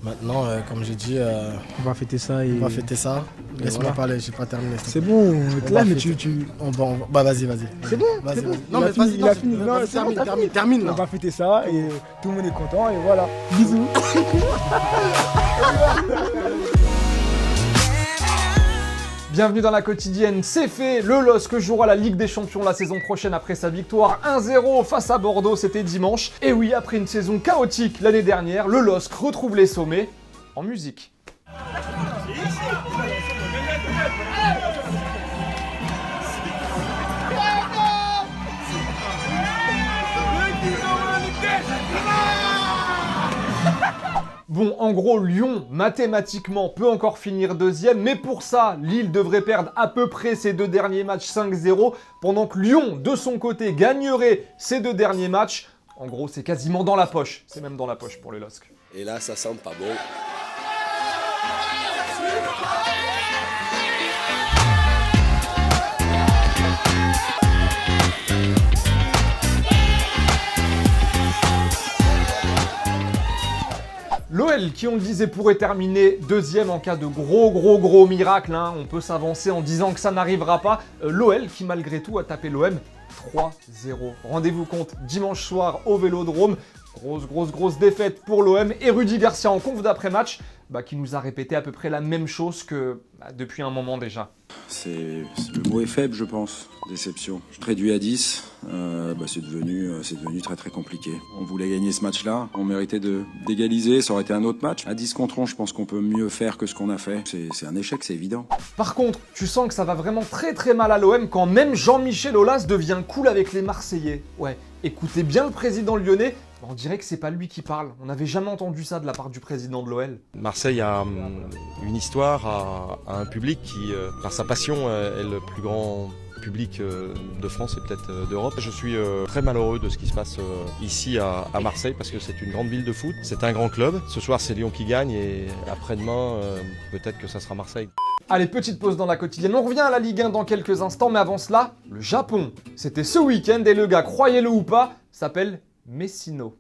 Maintenant, comme j'ai dit, On va fêter ça et... on va fêter ça. Laisse-moi voilà. parler, j'ai pas terminé. C'est bon, là, mais tu... Bah vas-y. C'est bon, Vas-y, c'est bon. vas-y. Il a fini, il a fini. Non, vas-y, c'est bon, termine On là. va fêter ça et tout le monde est content et voilà. Bisous. Bienvenue dans la quotidienne, c'est fait, le LOSC jouera la Ligue des Champions la saison prochaine après sa victoire 1-0 face à Bordeaux, c'était dimanche. Et oui, après une saison chaotique l'année dernière, le LOSC retrouve les sommets en musique. Bon, en gros, Lyon, mathématiquement, peut encore finir deuxième, mais pour ça, Lille devrait perdre à peu près ses deux derniers matchs 5-0, pendant que Lyon, de son côté, gagnerait ses deux derniers matchs. En gros, c'est quasiment dans la poche. C'est même dans la poche pour les LOSC. Et là, ça sent pas bon. L'OL, qui on le disait pourrait terminer deuxième en cas de gros miracle, hein. On peut s'avancer en disant que ça n'arrivera pas. L'OL qui malgré tout a tapé l'OM 3-0. Rendez-vous compte, dimanche soir au Vélodrome. Grosse défaite pour l'OM et Rudy Garcia en conf d'après-match qui nous a répété à peu près la même chose que depuis un moment déjà. Le mot est faible, je pense. Déception. Réduit à 10, c'est devenu très compliqué. On voulait gagner ce match-là, on méritait d'égaliser, ça aurait été un autre match. À 10 contre 11, je pense qu'on peut mieux faire que ce qu'on a fait. C'est un échec, c'est évident. Par contre, tu sens que ça va vraiment très mal à l'OM quand même Jean-Michel Aulas devient cool avec les Marseillais. Ouais, écoutez bien le président lyonnais, on dirait que c'est pas lui qui parle. On n'avait jamais entendu ça de la part du président de l'OL. Marseille a une histoire, a un public qui, par sa passion, est le plus grand public de France et peut-être d'Europe. Je suis très malheureux de ce qui se passe ici à Marseille parce que c'est une grande ville de foot, c'est un grand club. Ce soir c'est Lyon qui gagne et après-demain peut-être que ça sera Marseille. Allez, petite pause dans la quotidienne, on revient à la Ligue 1 dans quelques instants, mais avant cela, le Japon. C'était ce week-end et le gars, croyez-le ou pas, s'appelle Messino.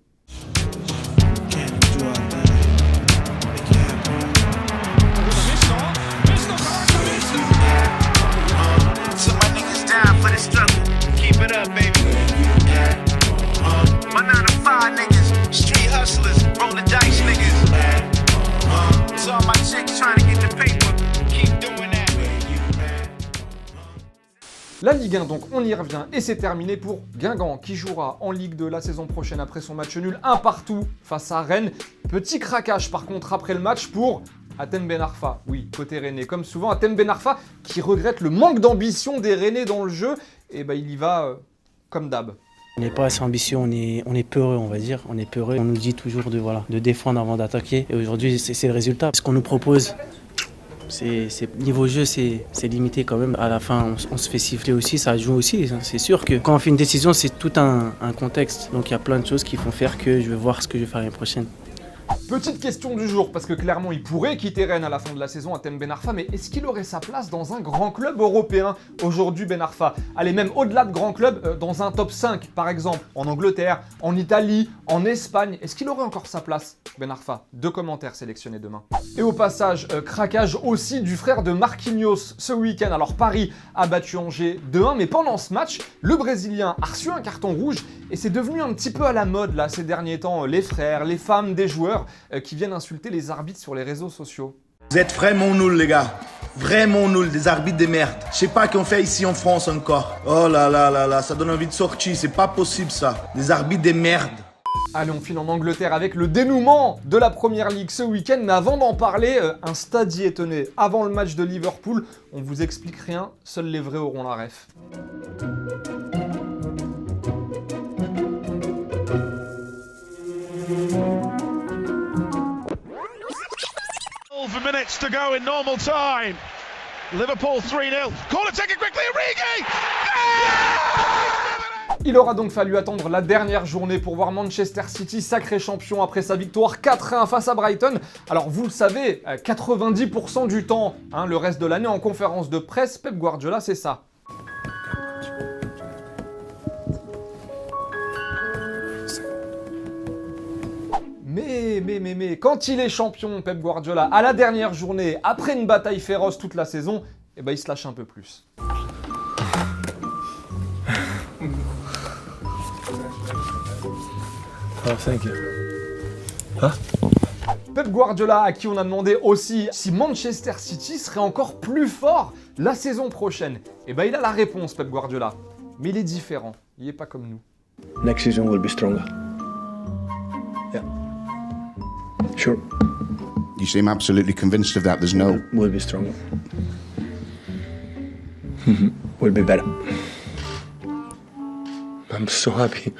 La Ligue 1, donc on y revient et c'est terminé pour Guingamp qui jouera en Ligue 2 la saison prochaine après son match nul 1-1 face à Rennes. Petit craquage par contre après le match pour Hatem Ben Arfa. Oui, côté Rennais comme souvent, Hatem Ben Arfa qui regrette le manque d'ambition des Rennais dans le jeu et il y va comme d'hab. On n'est pas assez ambitieux, on est peureux, on va dire. On est peureux. On nous dit toujours de défendre avant d'attaquer. Et aujourd'hui, c'est le résultat. Ce qu'on nous propose, niveau jeu, c'est limité quand même. À la fin, on se fait siffler aussi, ça joue aussi. C'est sûr que quand on fait une décision, c'est tout un contexte. Donc il y a plein de choses qui font faire que je vais voir ce que je vais faire l'année prochaine. Petite question du jour, parce que clairement il pourrait quitter Rennes à la fin de la saison, Hatem Ben Arfa, mais est-ce qu'il aurait sa place dans un grand club européen aujourd'hui Ben Arfa? Allez, même au-delà de grand club, dans un top 5 par exemple, en Angleterre, en Italie, en Espagne, est-ce qu'il aurait encore sa place Ben Arfa? 2 commentaires sélectionnés demain. Et au passage, craquage aussi du frère de Marquinhos ce week-end. Alors Paris a battu Angers 2-1, mais pendant ce match, le Brésilien a reçu un carton rouge et c'est devenu un petit peu à la mode là ces derniers temps, les frères, les femmes des joueurs qui viennent insulter les arbitres sur les réseaux sociaux. Vous êtes vraiment nuls les gars, vraiment nuls, des arbitres de merde. Je sais pas qu'on fait ici en France encore. Oh là, ça donne envie de sortir, c'est pas possible ça. Des arbitres de merde. Allez, on file en Angleterre avec le dénouement de la Première Ligue ce week-end, mais avant d'en parler, un stade y étonné. Avant le match de Liverpool, on vous explique rien, seuls les vrais auront la ref. Minutes to go in normal time. Liverpool 3-0. Corner taken quickly, Origi! Il aura donc fallu attendre la dernière journée pour voir Manchester City sacré champion après sa victoire 4-1 face à Brighton. Alors vous le savez, 90% du temps, le reste de l'année en conférence de presse, Pep Guardiola c'est ça. Mais, quand il est champion, Pep Guardiola, à la dernière journée, après une bataille féroce toute la saison, eh ben il se lâche un peu plus. Oh, thank you. Pep Guardiola, à qui on a demandé aussi si Manchester City serait encore plus fort la saison prochaine. Eh ben il a la réponse, Pep Guardiola. Mais il est différent, il est pas comme nous. Next season will be stronger. Yeah. Sure. You seem absolutely convinced of that. There's no. We'll be stronger. We'll be better. I'm so happy.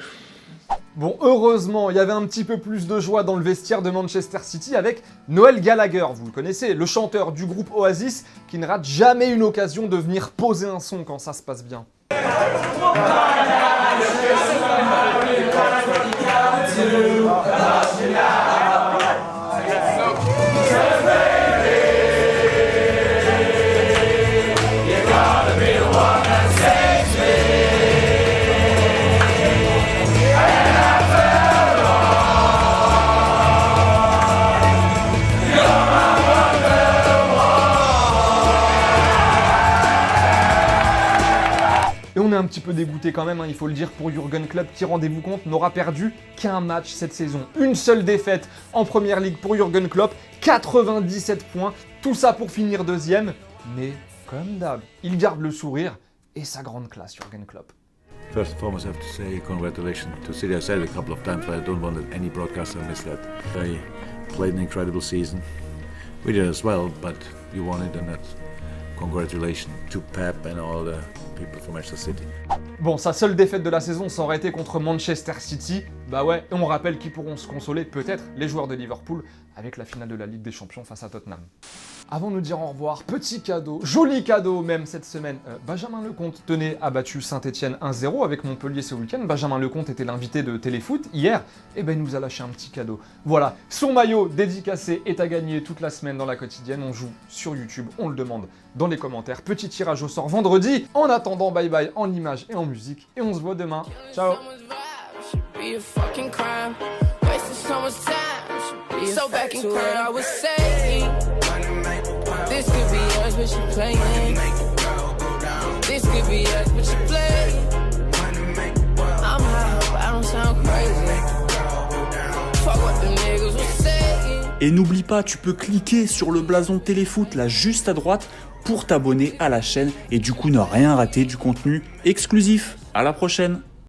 Bon, heureusement, il y avait un petit peu plus de joie dans le vestiaire de Manchester City avec Noel Gallagher, vous le connaissez, le chanteur du groupe Oasis, qui ne rate jamais une occasion de venir poser un son quand ça se passe bien. Et on est un petit peu dégoûté quand même, hein, il faut le dire, pour Jürgen Klopp qui, rendez-vous compte, n'aura perdu qu'un match cette saison. Une seule défaite en Première Ligue pour Jürgen Klopp, 97 points, tout ça pour finir deuxième. Mais comme d'hab, il garde le sourire et sa grande classe, Jürgen Klopp. First and foremost, I have to say congratulations to City. I said it a couple of times, but I don't want any broadcaster to miss that. They played an incredible season. We did as well, but you won it, and that's congratulations to Pep and all the people from Manchester City. Bon, sa seule défaite de la saison, ça aurait été contre Manchester City. Bah ouais, et on rappelle qu'ils pourront se consoler, peut-être, les joueurs de Liverpool, avec la finale de la Ligue des Champions face à Tottenham. Avant de nous dire au revoir, petit cadeau, joli cadeau même cette semaine. Benjamin Lecomte, tenez, a battu Saint-Etienne 1-0 avec Montpellier ce week-end. Benjamin Lecomte était l'invité de Téléfoot hier, et ben il nous a lâché un petit cadeau. Voilà, son maillot dédicacé est à gagner toute la semaine dans la quotidienne. On joue sur YouTube, on le demande dans les commentaires. Petit tirage au sort vendredi. En attendant, bye bye en images et en musique, et on se voit demain. Ciao. So back in court, I was saying, this could be us, but you playing. This could be us, but you playing. I'm high, but I don't sound crazy. Fuck what them niggas was saying. Et n'oublie pas, tu peux cliquer sur le blason Téléfoot là juste à droite pour t'abonner à la chaîne et du coup ne rien rater du contenu exclusif. À la prochaine.